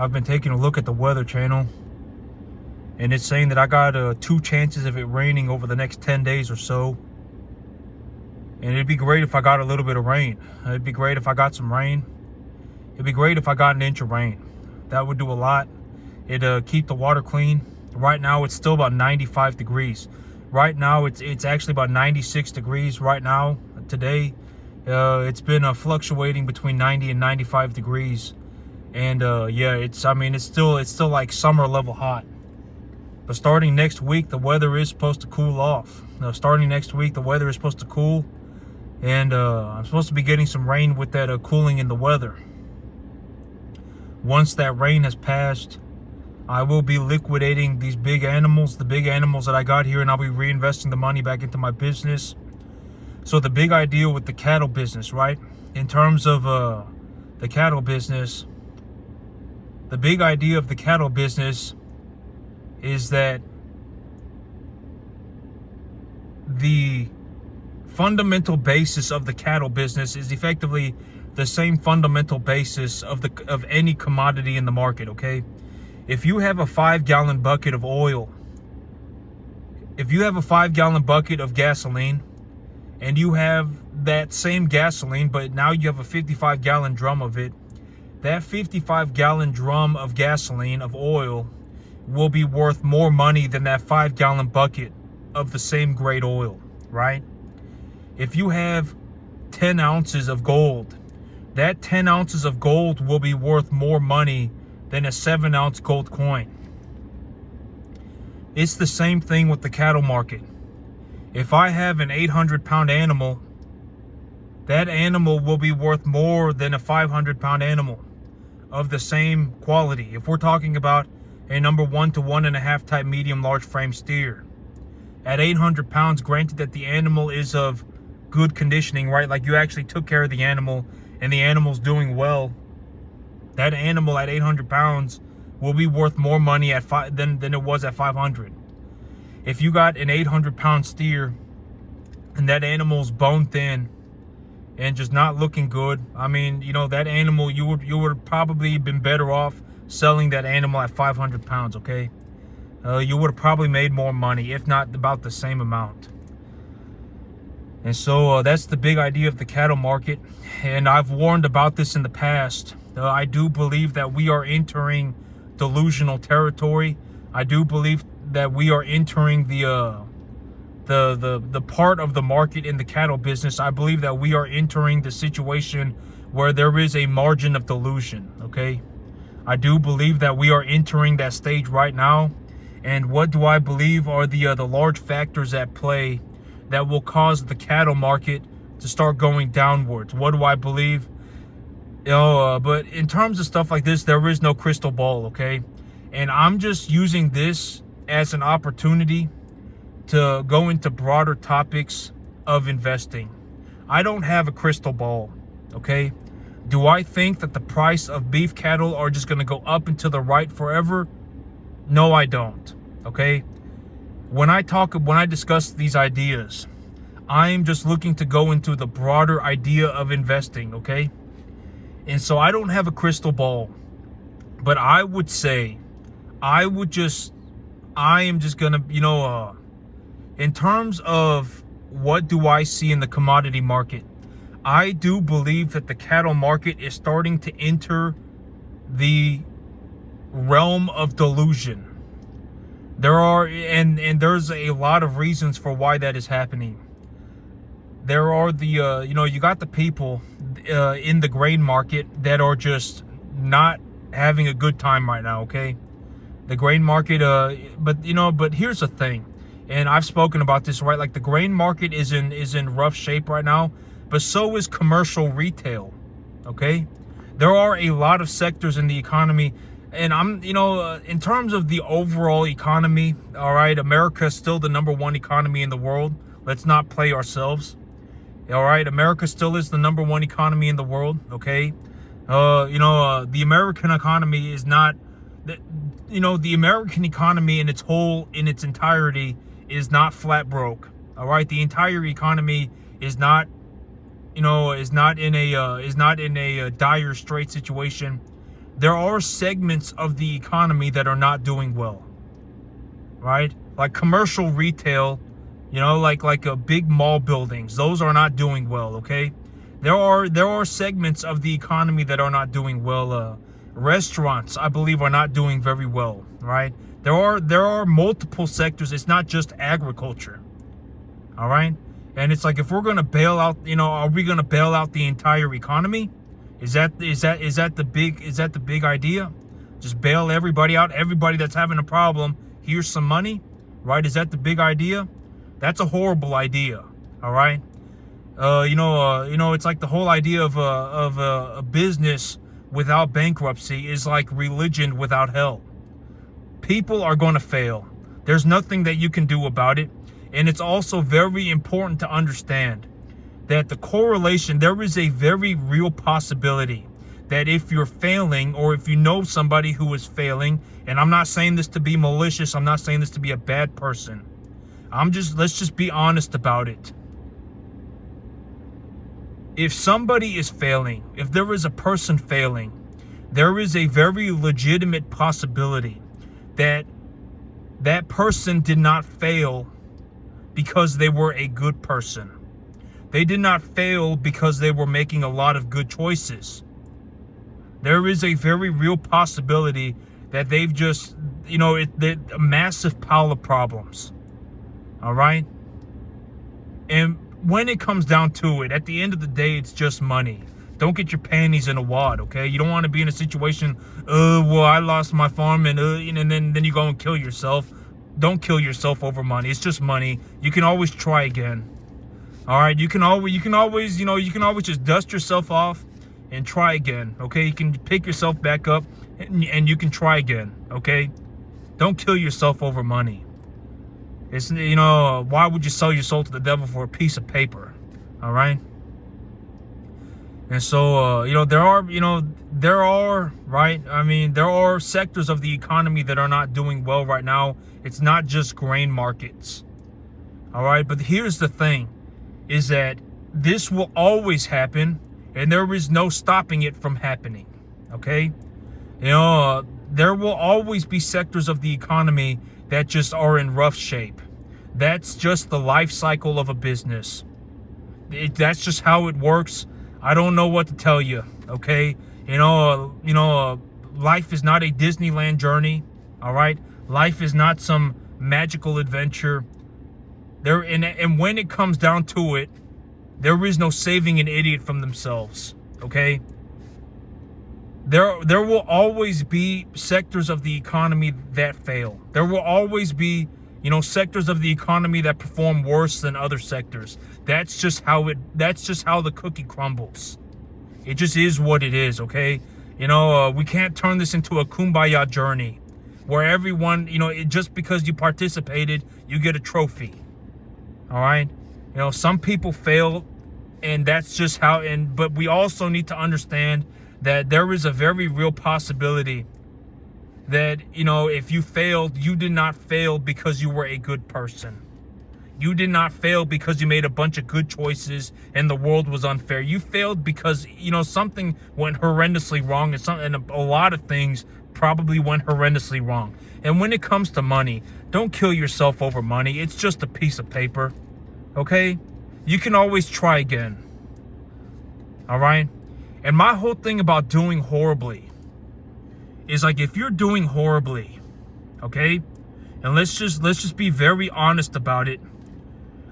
I've been taking a look at the Weather Channel, and it's saying that I got 2 chances of it raining over the next 10 days or so. And it'd be great if I got a little bit of rain. It'd be great if I got some rain. It'd be great if I got an inch of rain. That would do a lot. It'd keep the water clean. Right now, it's still about 95 degrees. Right now, it's actually about 96 degrees right now, today. It's been fluctuating between 90 and 95 degrees. And yeah, it's still like summer level hot. But starting next week, the weather is supposed to cool off. Starting next week, the weather is supposed to cool. And I'm supposed to be getting some rain with that cooling in the weather. Once that rain has passed, I will be liquidating these big animals, the big animals that I got here, and I'll be reinvesting the money back into my business. So the big idea with the cattle business, right? In terms of the cattle business, the big idea of the cattle business is that the fundamental basis of the cattle business is effectively the same fundamental basis of any commodity in the market, okay? If you have a 5-gallon bucket of oil, if you have a 5-gallon bucket of gasoline, and you have that same gasoline, but now you have a 55-gallon drum of it, that 55-gallon drum of gasoline, of oil, will be worth more money than that 5-gallon bucket of the same grade oil, right? If you have 10 ounces of gold, that 10 ounces of gold will be worth more money than a 7-ounce gold coin. It's the same thing with the cattle market. If I have an 800-pound animal, that animal will be worth more than a 500-pound animal of the same quality. If we're talking about a number 1 to 1.5 type medium large frame steer, at 800 pounds, granted that the animal is of good conditioning, right? Like you actually took care of the animal and the animal's doing well. That animal at 800 pounds will be worth more money than it was at 500. If you got an 800-pound steer and that animal's bone thin and just not looking good, I mean, you know, that animal, you would probably been better off selling that animal at 500 pounds, okay? You would have probably made more money, if not about the same amount. And so that's the big idea of the cattle market. And I've warned about this in the past. I do believe that we are entering delusional territory. I do believe that we are entering the part of the market in the cattle business. I believe that we are entering the situation where there is a margin of delusion, okay? I do believe that we are entering that stage right now. And what do I believe are the large factors at play that will cause the cattle market to start going downwards? What do I believe? But in terms of stuff like this, there is no crystal ball, okay? And I'm just using this as an opportunity to go into broader topics of investing. I don't have a crystal ball, okay? Do I think that the price of beef cattle are just going to go up and to the right forever? No, I don't, okay? When I discuss these ideas, I'm just looking to go into the broader idea of investing, okay? And so I don't have a crystal ball, but I would say, I am just gonna, in terms of what do I see in the commodity market, I do believe that the cattle market is starting to enter the realm of delusion. There's a lot of reasons for why that is happening. There are you got the people in the grain market that are just not having a good time right now, okay? The grain market, but here's the thing, and I've spoken about this, right? Like the grain market is in rough shape right now, but so is commercial retail, okay? There are a lot of sectors in the economy, and in terms of the overall economy, all right, America is still the number 1 economy in the world. Let's not play ourselves. All right, America still is the number 1 economy in the world, okay? The American economy is not, the American economy in its entirety is not flat broke. All right, the entire economy is not in a dire straight situation. there are segments of the economy that are not doing well, right? Like commercial retail, like a big mall buildings, those are not doing well, okay? There are segments of the economy that are not doing well. Restaurants, I believe, are not doing very well, right? There are multiple sectors. It's not just agriculture, all right? And it's like, if we're gonna bail out, are we gonna bail out the entire economy? Is that the big idea? Just bail everybody out. Everybody that's having a problem, here's some money, right? Is that the big idea? That's a horrible idea, all right? It's like the whole idea of a business without bankruptcy is like religion without hell. People are going to fail. There's nothing that you can do about it. And it's also very important to understand that the correlation, there is a very real possibility that if you're failing, or if you know somebody who is failing, and I'm not saying this to be malicious, I'm not saying this to be a bad person. Let's just be honest about it. If somebody is failing, if there is a person failing, there is a very legitimate possibility that that person did not fail because they were a good person. They did not fail because they were making a lot of good choices. There is a very real possibility that they've just, a massive pile of problems. All right? And when it comes down to it, at the end of the day, it's just money. Don't get your panties in a wad, okay? You don't want to be in a situation, well, I lost my farm, and then you go and kill yourself. Don't kill yourself over money. It's just money. You can always try again. All right, you can always just dust yourself off and try again, okay? You can pick yourself back up and you can try again, okay? Don't kill yourself over money. It's, why would you sell your soul to the devil for a piece of paper? All right? And so, there are, right? I mean, there are sectors of the economy that are not doing well right now. It's not just grain markets. All right? But here's the thing, is that this will always happen, and there is no stopping it from happening. Okay? There will always be sectors of the economy that just are in rough shape. That's just the life cycle of a business. That's just how it works. I don't know what to tell you, okay? Life is not a Disneyland journey, all right? Life is not some magical adventure. And when it comes down to it, there is no saving an idiot from themselves, okay? There will always be sectors of the economy that fail. There will always be, sectors of the economy that perform worse than other sectors. That's just how the cookie crumbles. It just is what it is, okay? We can't turn this into a kumbaya journey where everyone, just because you participated, you get a trophy. All right? Some people fail, and that's just how, but we also need to understand that there is a very real possibility that, if you failed, you did not fail because you were a good person. You did not fail because you made a bunch of good choices and the world was unfair. You failed because, something went horrendously wrong, and a lot of things probably went horrendously wrong. And when it comes to money, don't kill yourself over money. It's just a piece of paper, okay? You can always try again, all right? And my whole thing about doing horribly is, like, if you're doing horribly, okay, and let's just be very honest about it.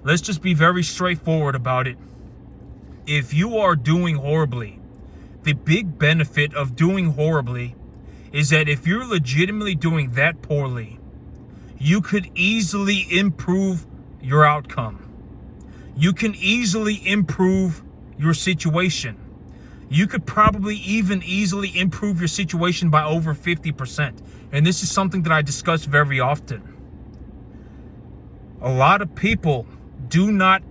Let's just be very straightforward about it. If you are doing horribly, the big benefit of doing horribly is that if you're legitimately doing that poorly, you could easily improve your outcome. You can easily improve your situation. You could probably even easily improve your situation by over 50%. And this is something that I discuss very often. A lot of people do not,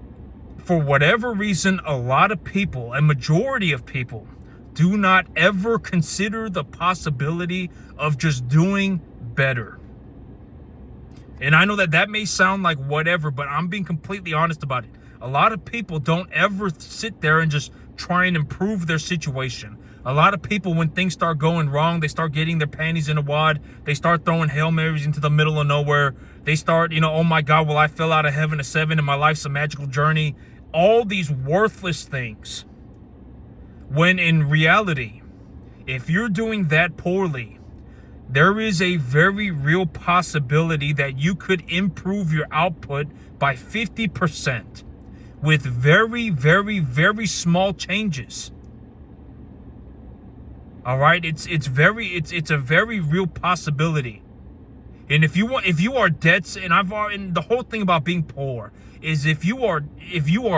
for whatever reason, a majority of people do not ever consider the possibility of just doing better. And I know that may sound like whatever, but I'm being completely honest about it. A lot of people don't ever sit there and just try and improve their situation. A lot of people, when things start going wrong, they start getting their panties in a wad. They start throwing Hail Marys into the middle of nowhere. They start, oh my God, well, I fell out of heaven to 7 and my life's a magical journey. All these worthless things. When in reality, if you're doing that poorly, there is a very real possibility that you could improve your output by 50% with very, very, very small changes. All right, it's a very real possibility. And if you are dead, and the whole thing about being poor is if you are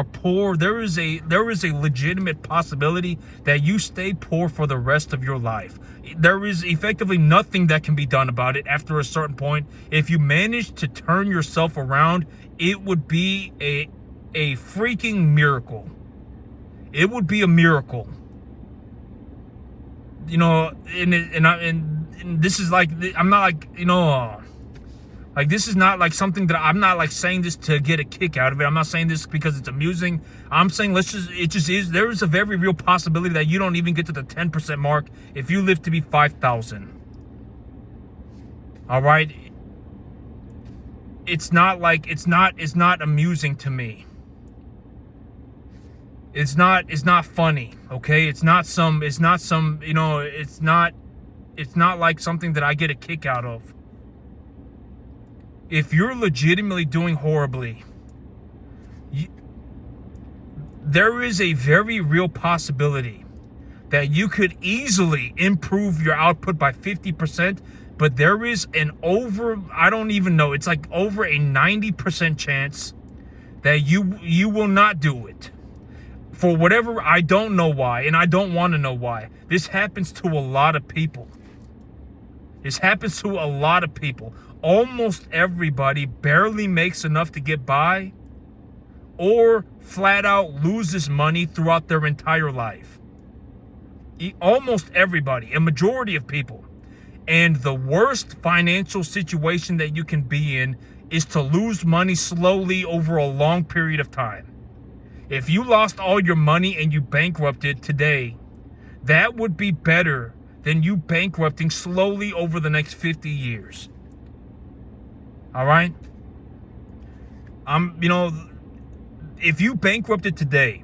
poor, there is a legitimate possibility that you stay poor for the rest of your life. There is effectively nothing that can be done about it after a certain point. If you manage to turn yourself around, it would be a freaking miracle. It would be a miracle. And this is like, I'm not like, like this is not like something that I'm not like saying this to get a kick out of it. I'm not saying this because it's amusing. I'm saying there is a very real possibility that you don't even get to the 10% mark if you live to be 5,000. All right. It's not amusing to me. It's not funny, okay? It's not like something that I get a kick out of. If you're legitimately doing horribly, there is a very real possibility that you could easily improve your output by 50%, but there is I don't even know, it's like over a 90% chance that you will not do it. For whatever, I don't know why, and I don't want to know why. This happens to a lot of people. Almost everybody barely makes enough to get by or flat out loses money throughout their entire life. Almost everybody, a majority of people. And the worst financial situation that you can be in is to lose money slowly over a long period of time. If you lost all your money and you bankrupted today, that would be better than you bankrupting slowly over the next 50 years. All right? If you bankrupted today,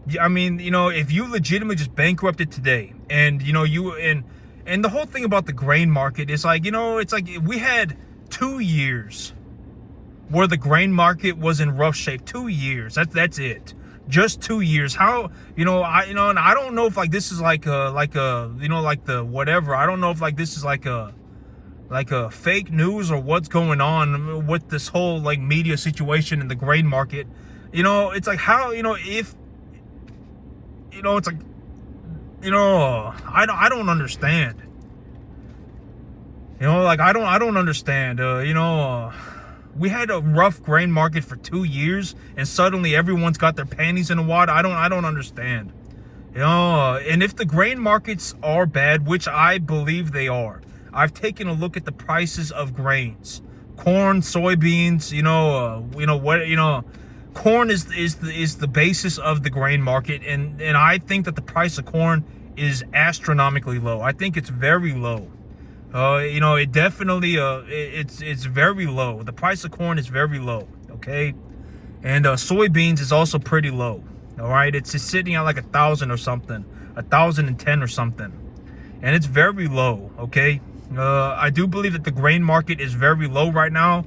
if you legitimately just bankrupted today and, and the whole thing about the grain market is like, it's like we had 2 years where the grain market was in rough shape. 2 years. That's it. Just 2 years. How, and I don't know if like this is like the whatever. I don't know if like this is like a fake news or what's going on with this whole like media situation in the grain market. It's like how, if, it's like, I don't understand. I don't understand. We had a rough grain market for 2 years, and suddenly everyone's got their panties in a wad. I don't understand. And if the grain markets are bad, which I believe they are, I've taken a look at the prices of grains, corn, soybeans. Corn is the basis of the grain market, and I think that the price of corn is astronomically low. I think it's very low. It definitely, it's very low. The price of corn is very low, okay? And soybeans is also pretty low, all right? It's just sitting at like 1,000 or something, 1,010 or something. And it's very low, okay? I do believe that the grain market is very low right now.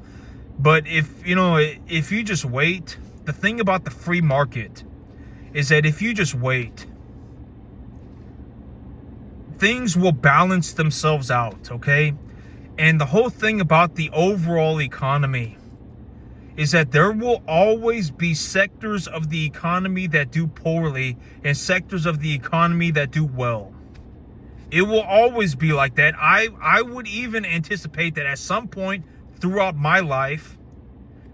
But if you just wait, the thing about the free market is that if you just wait, things will balance themselves out, okay? And the whole thing about the overall economy is that there will always be sectors of the economy that do poorly and sectors of the economy that do well. It will always be like that. I would even anticipate that at some point throughout my life,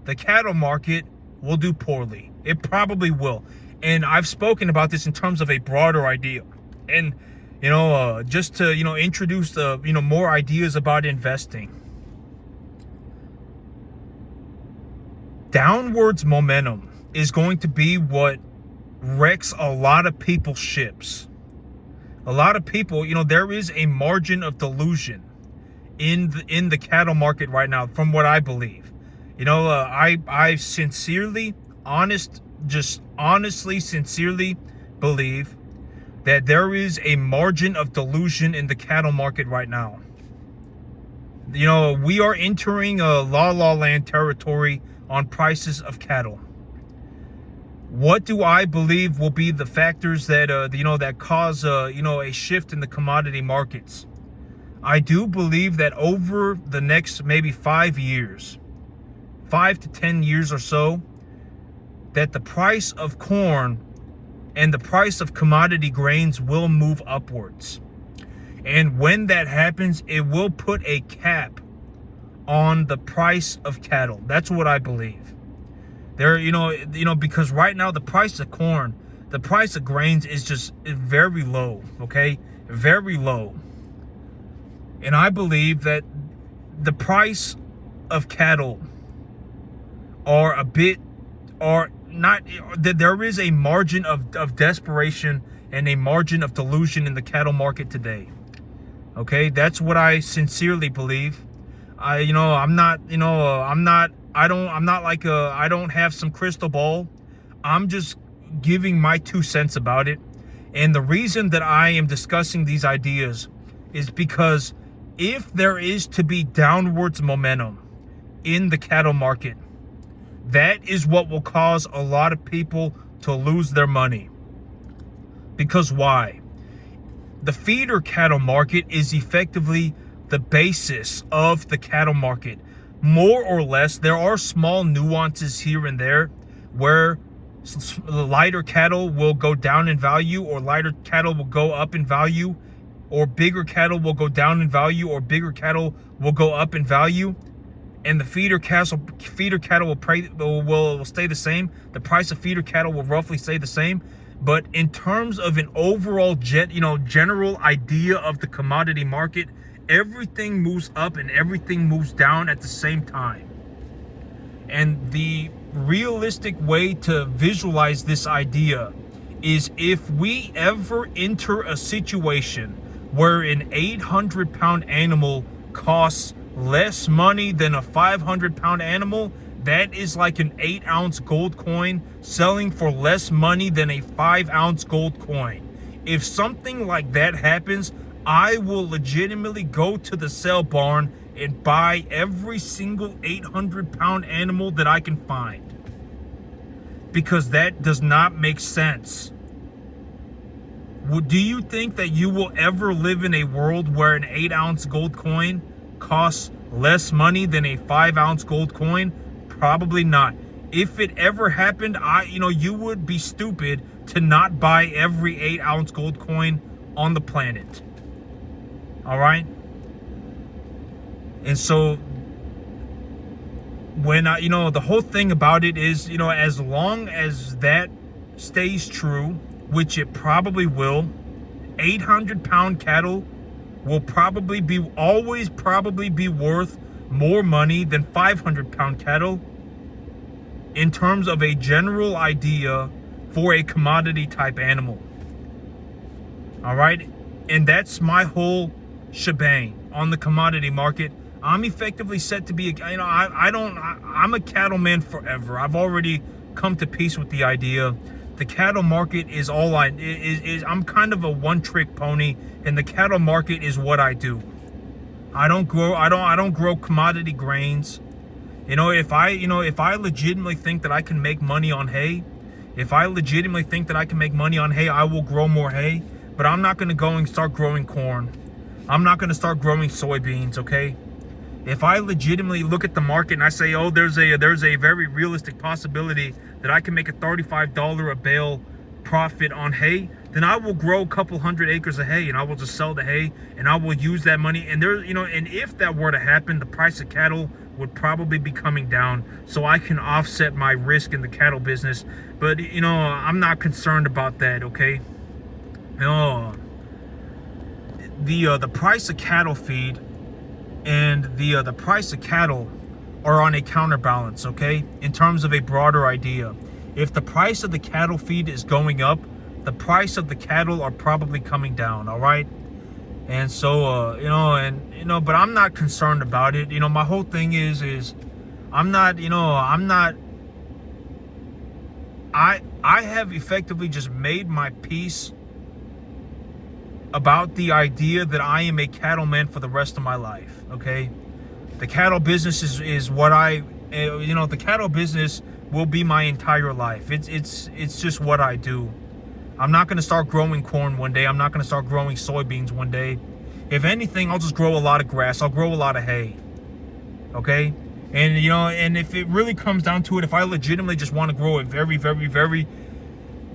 the cattle market will do poorly. It probably will. And I've spoken about this in terms of a broader idea. And just to, introduce, more ideas about investing. Downwards momentum is going to be what wrecks a lot of people's ships. A lot of people, there is a margin of delusion in the cattle market right now, from what I believe. I sincerely, sincerely believe that there is a margin of delusion in the cattle market right now. We are entering a la land territory on prices of cattle. What do I believe will be the factors that that cause a shift in the commodity markets? I do believe that over the next maybe 5 years, 5 to 10 years or so, that the price of corn and the price of commodity grains will move upwards. And when that happens, it will put a cap on the price of cattle. That's what I believe. Because right now the price of corn, the price of grains is just very low, okay? Very low. And I believe that the price of cattle that there is a margin of desperation and a margin of delusion in the cattle market today. Okay, that's what I sincerely believe. I don't have some crystal ball. I'm just giving my 2 cents about it. And the reason that I am discussing these ideas is because if there is to be downwards momentum in the cattle market, that is what will cause a lot of people to lose their money. Because why? The feeder cattle market is effectively the basis of the cattle market. More or less, there are small nuances here and there where lighter cattle will go down in value, or lighter cattle will go up in value, or bigger cattle will go down in value, or bigger cattle will go up in value. And the feeder cattle will stay the same. The price of feeder cattle will roughly stay the same. But in terms of an overall general idea of the commodity market, everything moves up and everything moves down at the same time. And the realistic way to visualize this idea is if we ever enter a situation where an 800-pound animal costs less money than a 500-pound animal, that is like an 8-ounce gold coin selling for less money than a 5-ounce gold coin. If something like that happens, I will legitimately go to the sale barn and buy every single 800-pound animal that I can find. Because that does not make sense. Do you think that you will ever live in a world where an 8-ounce gold coin costs less money than a 5-ounce gold coin? Probably not. If it ever happened, you would be stupid to not buy every 8-ounce gold coin on the planet. All right? And so when the whole thing about it is, as long as that stays true, which it probably will, 800-pound cattle will always be worth more money than 500-pound cattle in terms of a general idea for a commodity type animal. All right? And that's my whole shebang on the commodity market. I'm effectively set to be, I'm a cattleman forever. I've already come to peace with the idea. The cattle market is I'm kind of a one-trick pony, and the cattle market is what I do. I don't grow commodity grains. If I legitimately think that I can make money on hay, I will grow more hay, but I'm not going to go and start growing corn. I'm not going to start growing soybeans, okay? If I legitimately look at the market and I say, oh, there's a very realistic possibility that I can make a $35 a bale profit on hay, then I will grow a couple hundred acres of hay and I will just sell the hay and I will use that money. And and if that were to happen, the price of cattle would probably be coming down, so I can offset my risk in the cattle business. But I'm not concerned about that, okay? The price of cattle feed and the price of cattle are on a counterbalance, okay? In terms of a broader idea, if the price of the cattle feed is going up, the price of the cattle are probably coming down. All right. And so, but I'm not concerned about it. My whole thing is I'm not, I have effectively just made my peace about the idea that I am a cattleman for the rest of my life. Okay. The cattle business is what the cattle business will be my entire life. It's just what I do. I'm not going to start growing corn one day. I'm not going to start growing soybeans one day. If anything, I'll just grow a lot of grass. I'll grow a lot of hay. Okay? And, and if it really comes down to it, if I legitimately just want to grow a very, very, very,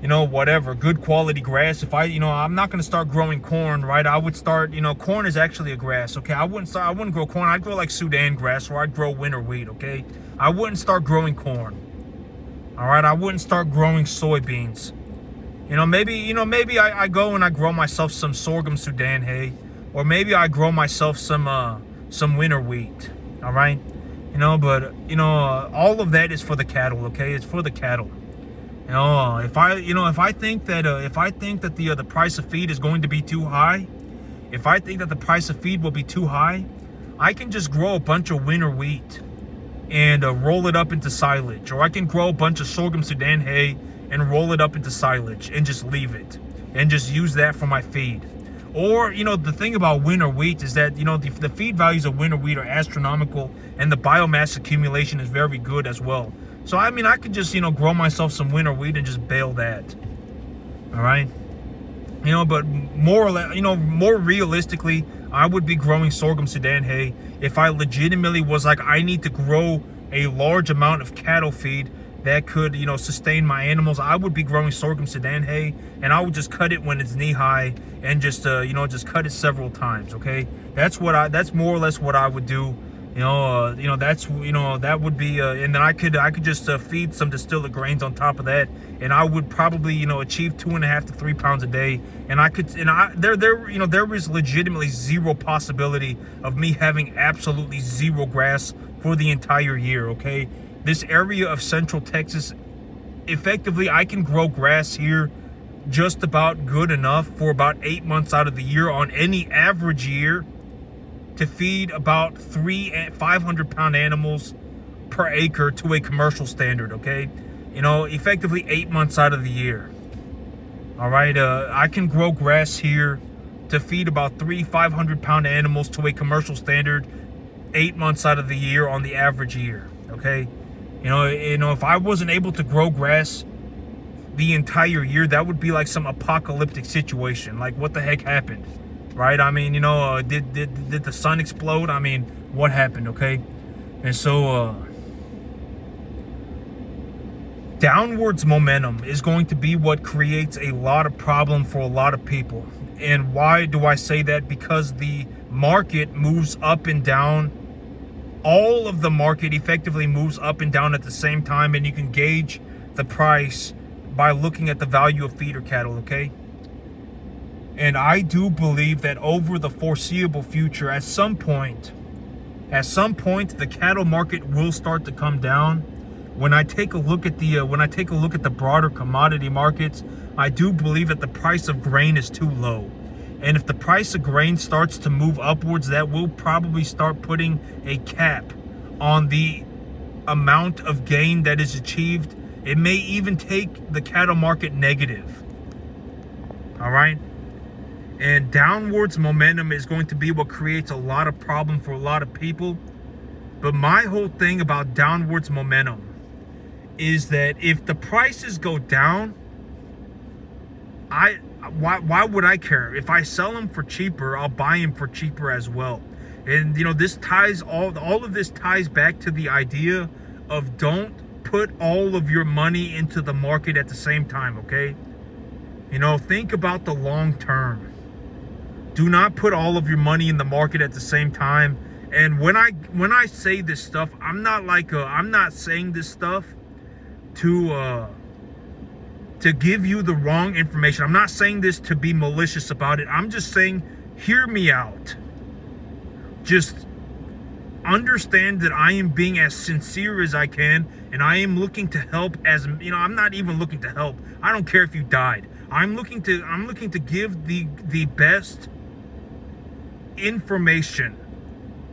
good quality grass, I'm not going to start growing corn, right? I would start, corn is actually a grass, okay? I wouldn't grow corn. I'd grow like Sudan grass, or I'd grow winter wheat, okay? I wouldn't start growing corn. All right? I wouldn't start growing soybeans. Maybe I go and I grow myself some sorghum Sudan hay, or maybe I grow myself some winter wheat. All right, but all of that is for the cattle. Okay, it's for the cattle. If I think that the price of feed is going to be too high, if I think that the price of feed will be too high, I can just grow a bunch of winter wheat and roll it up into silage, or I can grow a bunch of sorghum Sudan hay and roll it up into silage and just leave it and just use that for my feed. Or, the thing about winter wheat is that, the feed values of winter wheat are astronomical, and the biomass accumulation is very good as well. So, I could just, grow myself some winter wheat and just bale that. All right. But more or less, more realistically, I would be growing sorghum Sudan hay if I legitimately was like, I need to grow a large amount of cattle feed that could, sustain my animals. I would be growing sorghum Sudan hay, and I would just cut it when it's knee high and just, just cut it several times. Okay. That's more or less what I would do. That would be, and then I could just feed some distilled grains on top of that, and I would probably, achieve 2.5 to 3 pounds a day. And there is legitimately zero possibility of me having absolutely zero grass for the entire year. Okay. This area of Central Texas, effectively, I can grow grass here just about good enough for about 8 months out of the year on any average year to feed about 500-pound animals per acre to a commercial standard, okay? Effectively 8 months out of the year. All right, I can grow grass here to feed about 500-pound animals to a commercial standard 8 months out of the year on the average year, okay? If I wasn't able to grow grass the entire year, that would be like some apocalyptic situation. Like, what the heck happened, right? Did the sun explode? What happened, okay? And so, downwards momentum is going to be what creates a lot of problem for a lot of people. And why do I say that? Because the market moves up and down. All of the market effectively moves up and down at the same time, and you can gauge the price by looking at the value of feeder cattle, okay? And I do believe that over the foreseeable future, at some point, the cattle market will start to come down. When I take a look at the broader commodity markets, I do believe that the price of grain is too low. And if the price of grain starts to move upwards, that will probably start putting a cap on the amount of gain that is achieved. It may even take the cattle market negative. All right. And downwards momentum is going to be what creates a lot of problem for a lot of people. But my whole thing about downwards momentum is that if the prices go down, why would I care? If I sell them for cheaper, I'll buy them for cheaper as well. And this ties all of this ties back to the idea of don't put all of your money into the market at the same time, okay? Think about the long term. Do not put all of your money in the market at the same time. And when I say this stuff, I'm not saying this stuff to give you the wrong information. I'm not saying this to be malicious about it. I'm just saying, hear me out. Just understand that I am being as sincere as I can, and I am looking to help I'm not even looking to help. I don't care if you died. I'm looking to give the best information,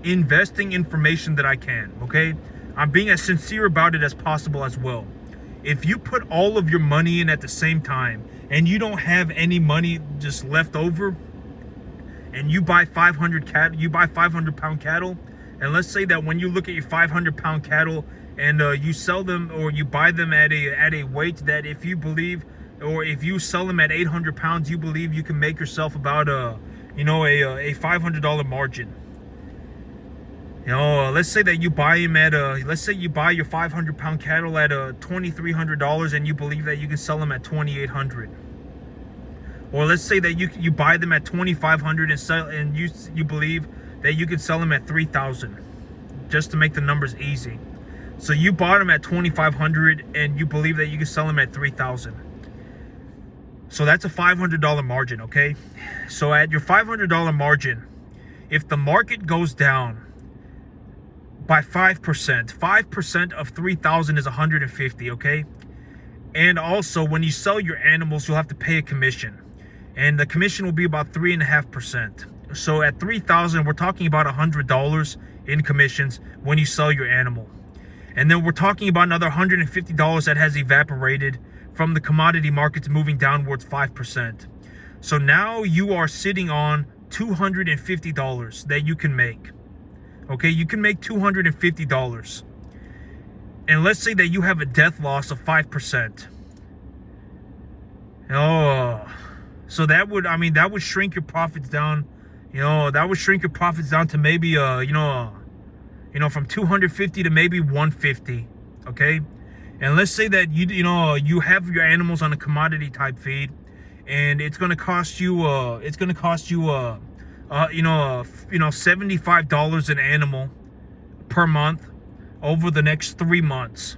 investing information that I can, okay? I'm being as sincere about it as possible as well. If you put all of your money in at the same time and you don't have any money just left over, and you buy 500 pound cattle, and let's say that when you look at your 500 pound cattle and you sell them, or you buy them at a weight that, if you believe, or if you sell them at 800 pounds, you believe you can make yourself about a $500 margin. Let's say that you buy them at let's say you buy your 500 pound cattle at $2,300, and you believe that you can sell them at $2,800. Or let's say that you buy them at $2,500 and sell, and you believe that you can sell them at $3,000, just to make the numbers easy. So you bought them at $2,500 and you believe that you can sell them at $3,000. So that's a $500 margin, okay? So at your $500 margin, if the market goes down by 5% of 3,000 is 150, okay? And also, when you sell your animals, you'll have to pay a commission, and the commission will be about 3.5%. So at 3,000, we're talking about $100 in commissions when you sell your animal. And then we're talking about another $150 that has evaporated from the commodity markets moving downwards 5%. So now you are sitting on $250 that you can make. Okay, you can make $250. And let's say that you have a death loss of 5%. So that would shrink your profits down. That would shrink your profits down to maybe from 250 to maybe 150. Okay, and let's say that you have your animals on a commodity type feed, and it's gonna cost you $75 an animal per month over the next 3 months.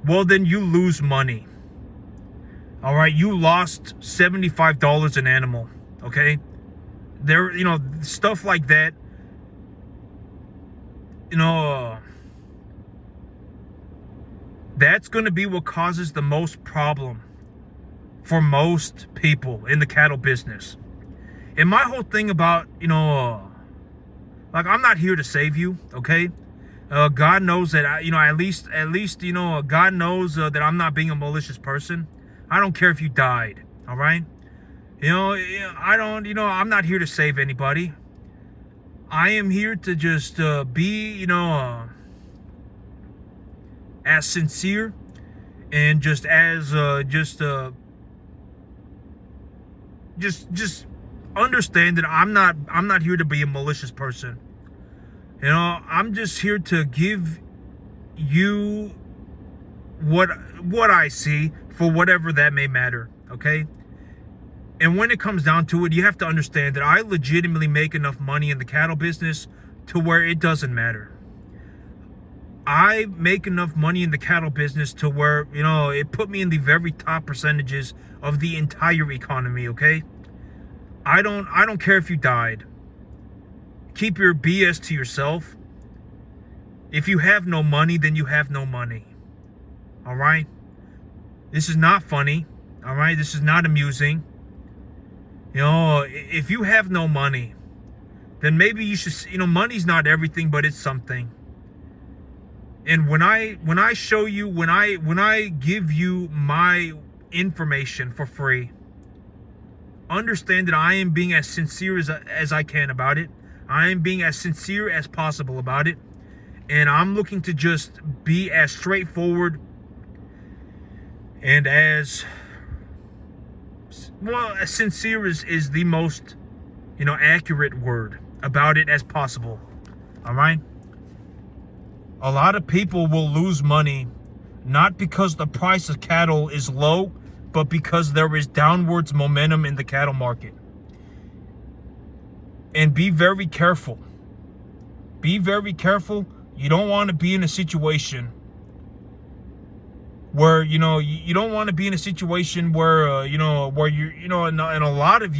Well, then you lose money. All right, you lost $75 an animal. Okay, there, stuff like that. That's going to be what causes the most problem for most people in the cattle business. And my whole thing about, I'm not here to save you, okay? God knows that at least, God knows that I'm not being a malicious person. I don't care if you died, all right? I'm not here to save anybody. I am here to just be, as sincere and just as just understand that I'm not here to be a malicious person. I'm just here to give you what I see, for whatever that may matter, okay? And when it comes down to it, you have to understand that I legitimately make enough money in the cattle business to where it doesn't matter. I make enough money in the cattle business to where, it put me in the very top percentages of the entire economy, okay? I don't care if you died. Keep your BS to yourself. If you have no money, then you have no money. All right? This is not funny. All right? This is not amusing. If you have no money, then maybe you should, money's not everything, but it's something. And when I show you, when I give you my information for free, understand that I am being as sincere as I can about it. I am being as sincere as possible about it. And I'm looking to just be as straightforward and as sincere is the most, accurate word about it as possible. All right? A lot of people will lose money, not because the price of cattle is low, but because there is downwards momentum in the cattle market. And be very careful. Be very careful. You don't want to be in a situation where, you don't want to be in a situation where, and a lot of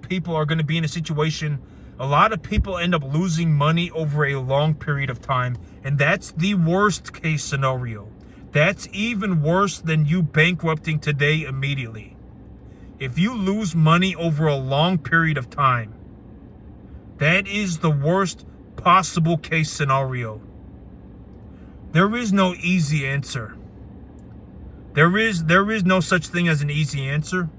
people are going to be in a situation, a lot of people end up losing money over a long period of time. And that's the worst case scenario. That's even worse than you bankrupting today immediately. If you lose money over a long period of time, that is the worst possible case scenario. There is no easy answer. There is no such thing as an easy answer.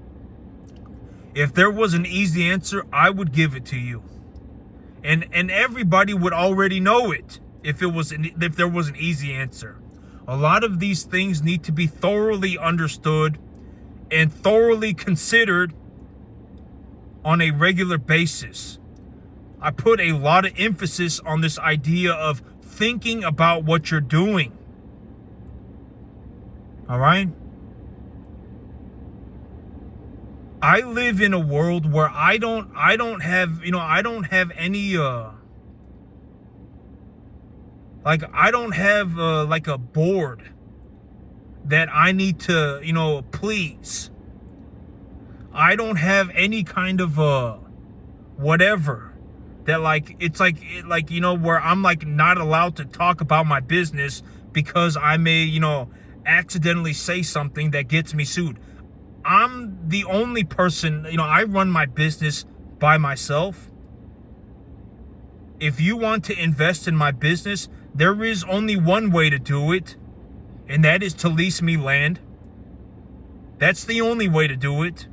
If there was an easy answer, I would give it to you. And everybody would already know it if there was an easy answer. A lot of these things need to be thoroughly understood and thoroughly considered on a regular basis. I put a lot of emphasis on this idea of thinking about what you're doing. All right? I live in a world where I don't have any I don't have like a board that I need to, please. I don't have any kind of whatever that where I'm like not allowed to talk about my business because I may, accidentally say something that gets me sued. I'm the only person, I run my business by myself. If you want to invest in my business, there is only one way to do it, and that is to lease me land. That's the only way to do it.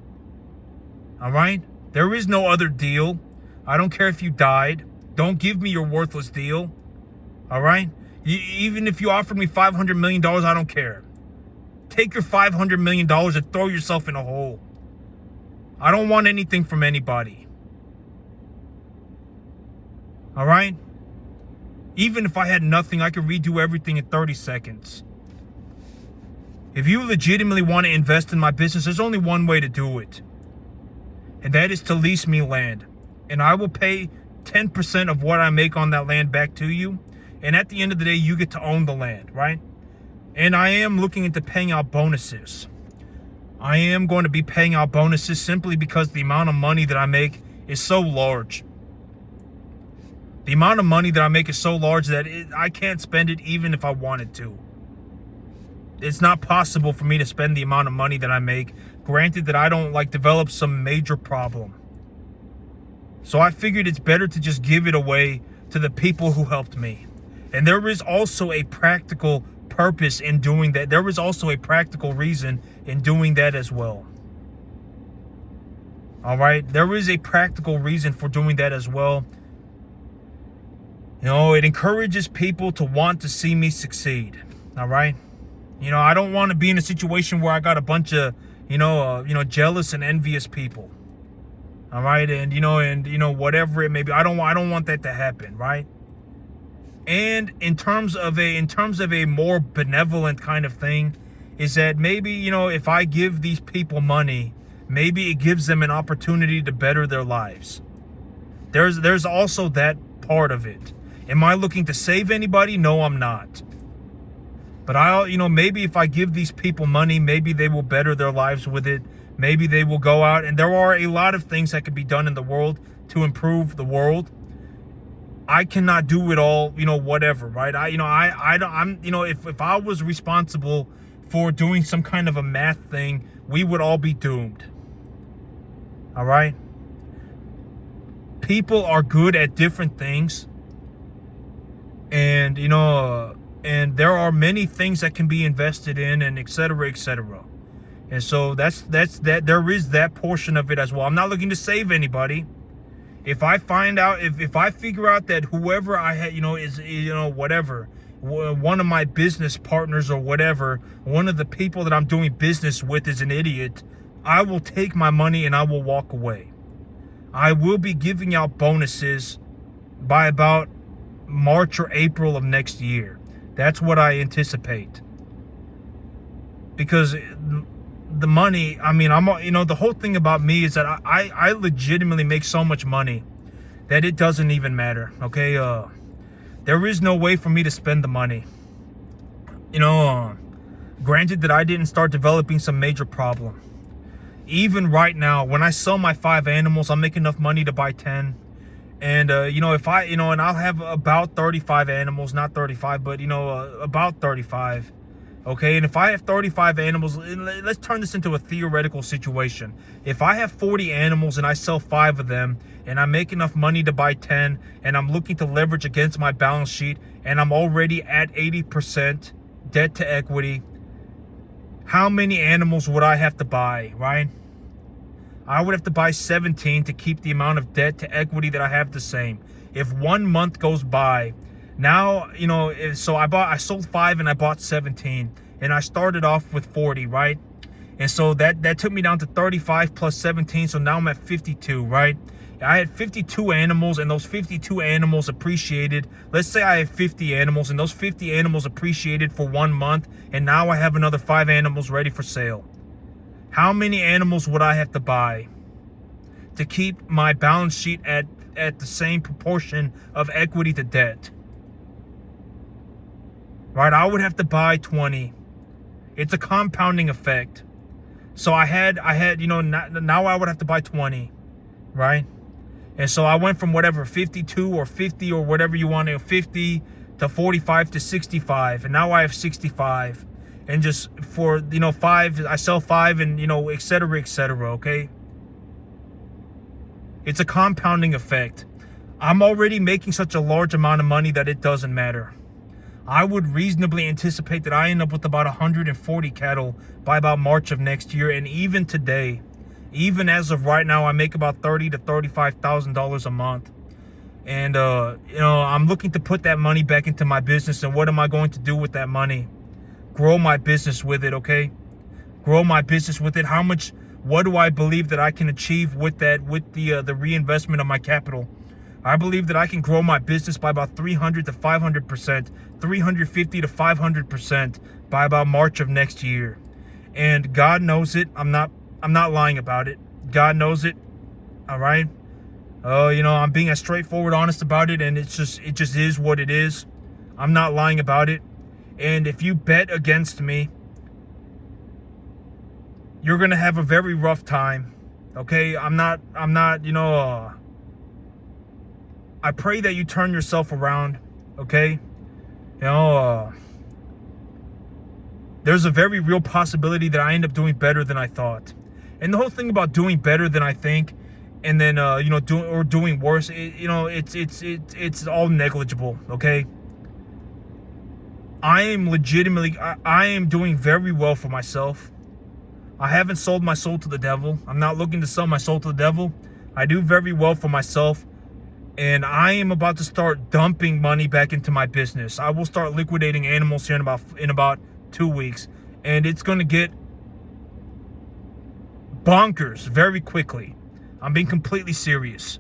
All right? There is no other deal. I don't care if you died. Don't give me your worthless deal. All right? Even if you offered me $500 million, I don't care. Take your $500 million and throw yourself in a hole. I don't want anything from anybody. All right? Even if I had nothing, I could redo everything in 30 seconds. If you legitimately want to invest in my business, there's only one way to do it. And that is to lease me land. And I will pay 10% of what I make on that land back to you. And at the end of the day, you get to own the land, right? And I am looking into paying out bonuses. I am going to be paying out bonuses simply because the amount of money that I make is so large. The amount of money that I make is so large that I can't spend it even if I wanted to. It's not possible for me to spend the amount of money that I make, granted that I don't develop some major problem. So I figured it's better to just give it away to the people who helped me. And there is also a practical purpose in doing that. There is also a practical reason in doing that as well. All right? There is a practical reason for doing that as well. It encourages people to want to see me succeed. All right? I don't want to be in a situation where I got a bunch of, jealous and envious people. All right? And whatever it may be, I don't want that to happen, right? And in terms of a more benevolent kind of thing, is that maybe, if I give these people money, maybe it gives them an opportunity to better their lives. There's also that part of it. Am I looking to save anybody? No, I'm not. But maybe if I give these people money, maybe they will better their lives with it. Maybe they will go out, and there are a lot of things that can be done in the world to improve the world. I cannot do it all, whatever, right? If I was responsible for doing some kind of a math thing, we would all be doomed. All right? People are good at different things. And, and there are many things that can be invested in, and et cetera, et cetera. And so that's that. There is that portion of it as well. I'm not looking to save anybody. If I find out, if I figure out that whoever I had, is, whatever, one of my business partners or whatever, one of the people that I'm doing business with is an idiot, I will take my money and I will walk away. I will be giving out bonuses by about March or April of next year. That's what I anticipate. Because the money, the whole thing about me is that I legitimately make so much money that it doesn't even matter, okay? There is no way for me to spend the money. Granted that I didn't start developing some major problem. Even right now, when I sell my 5 animals, I'll make enough money to buy 10. And, if I, and I'll have about 35 animals, not 35, but, about 35. Okay, and if I have 35 animals, let's turn this into a theoretical situation. If I have 40 animals and I sell 5 of them and I make enough money to buy 10 and I'm looking to leverage against my balance sheet and I'm already at 80% debt to equity, how many animals would I have to buy, right? I would have to buy 17 to keep the amount of debt to equity that I have the same. If 1 month goes by, now, so I sold 5 and I bought 17 and I started off with 40, right? And so that took me down to 35 plus 17. So now I'm at 52, right? I had 52 animals and those 52 animals appreciated. Let's say I have 50 animals and those 50 animals appreciated for 1 month. And now I have another 5 animals ready for sale. How many animals would I have to buy to keep my balance sheet at the same proportion of equity to debt? Right, I would have to buy 20. It's a compounding effect. So I had, now I would have to buy 20, right? And so I went from whatever, 52 or 50 or whatever you want to, 50 to 45 to 65. And now I have 65. And just for, 5, I sell 5 and, et cetera, okay? It's a compounding effect. I'm already making such a large amount of money that it doesn't matter. I would reasonably anticipate that I end up with about 140 cattle by about March of next year. And even today, even as of right now, I make about $30,000 to $35,000 a month. And, I'm looking to put that money back into my business. And what am I going to do with that money? Grow my business with it, okay? Grow my business with it. What do I believe that I can achieve with that, with the reinvestment of my capital? I believe that I can grow my business by about 300 to 500%, 350 to 500% by about March of next year. And God knows it. I'm not lying about it. God knows it. All right. I'm being as straightforward, honest about it. And it just is what it is. I'm not lying about it. And if you bet against me, you're going to have a very rough time. Okay. I pray that you turn yourself around, okay? There's a very real possibility that I end up doing better than I thought. And the whole thing about doing better than I think, and then doing worse, it's all negligible, okay? I am doing very well for myself. I haven't sold my soul to the devil. I'm not looking to sell my soul to the devil. I do very well for myself. And I am about to start dumping money back into my business. I will start liquidating animals here in about 2 weeks. And it's going to get bonkers very quickly. I'm being completely serious.